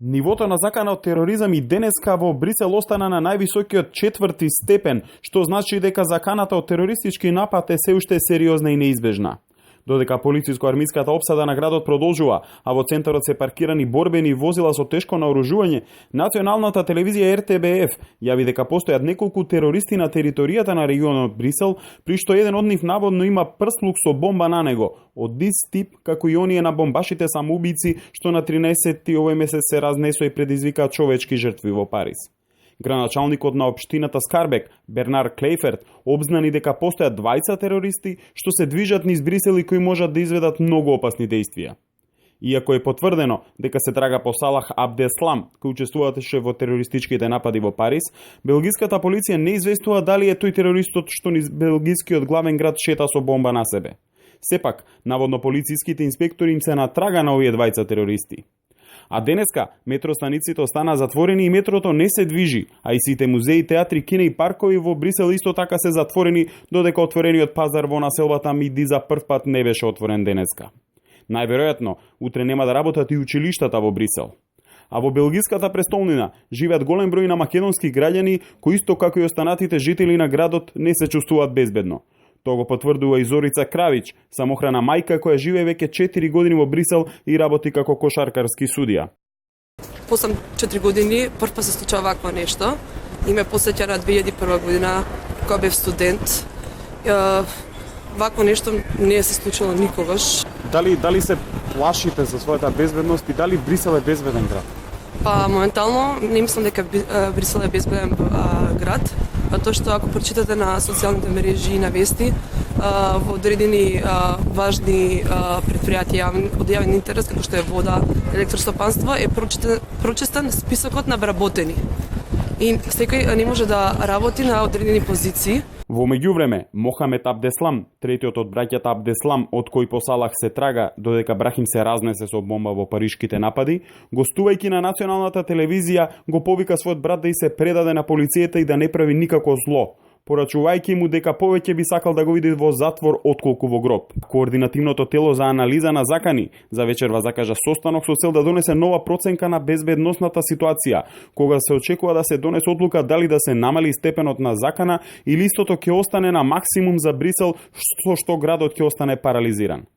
Нивото на закана од тероризам и денеска во Брисел остана на највисокиот 4-ти степен, што значи дека заканата од терористички напад е се уште сериозна и неизбежна. Додека полициско-армиската опсада на градот продолжува, а во центарот се паркирани борбени возила со тешко наоружување, националната телевизија РТБФ јави дека постојат неколку терористи на територијата на регионот Брисел, при што еден од нив наводно има прслук со бомба на него, од ист тип како и оние на бомбашите самоубици што на 13-ти овој месец се разнесоа и предизвикаа човечки жртви во Париз. Граначалникот на општината Скарбек, Бернар Клейферт, обзнани дека постојат двајца терористи што се движат низ Брисел и кои можат да изведат многу опасни дејствија. Иако е потврдено дека се трага по Салах Абдеслам, кој учествуваше во терористичките напади во Париз, белгиската полиција не известува дали е тој терористот што низ белгискиот главен град шета со бомба на себе. Сепак, наводно полициските инспектори им се на трага на овие двајца терористи. А денеска метростаниците остана затворени и метрото не се движи, а и сите музеи, театри, кине и паркови во Брисел исто така се затворени, додека отворениот пазар во населбата Миди за прв пат не беше отворен денеска. Најверојатно, утре нема да работат и училиштата во Брисел. А во белгиската престолнина живеат голем број на македонски граѓани кои исто како и останатите жители на градот не се чувствуваат безбедно. Тоа го потврдува и Зорица Кравич, самохрана мајка која живее веќе 4 години во Брисел и работи како кошаркарски судија. После 4 години прв пат се случува вакво нешто и ме посеќа на 2001 година кога бев студент. Вакво нешто не се случило никогаш. Дали се плашите за својата безбедност и дали Брисел е безбеден град? Па моментално не мислам дека Брисел е безбеден град. Тоа што ако прочитате на социјалните мрежи и на вести, во одредени важни предпријатија од јавен интерес, како што е вода, електростопанство, е прочистен списокот на вработени. И секој не може да работи на одредени позиции. Во меѓувреме, Мохамед Абдеслам, третиот од браќата Абдеслам, од кој по Салах се трага, додека брах им се разнесе со бомба во паришките напади, гостувајќи на националната телевизија, го повика својот брат да и се предаде на полицијата и да не прави никако зло, порачувајќи му дека повеќе би сакал да го види во затвор отколку во гроб. Координативното тело за анализа на закани за вечерва закажа состанок со цел да донесе нова проценка на безбедносната ситуација, кога се очекува да се донесе одлука дали да се намали степенот на закана или истото ќе остане на максимум за Брисел, со што градот ќе остане парализиран.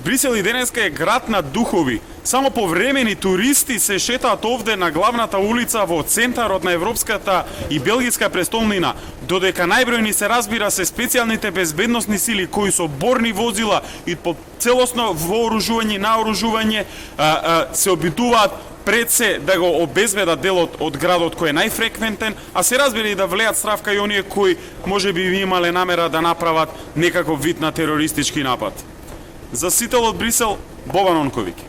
Брисел и денеска е град на духови. Само повремени туристи се шетаат овде на главната улица во центарот на европската и белгиска престолнина, додека најбројни се разбира се специјалните безбедносни сили кои со борни возила и по целосно вооружување и наоружување се обидуваат пред се да го обезбедат делот од градот кој е најфреквентен, а се разбира и да влеат страв кај оние кои можеби имале намера да направат некаков вид на терористички напад. За Сител од Брисел, Бобан Онковиќ.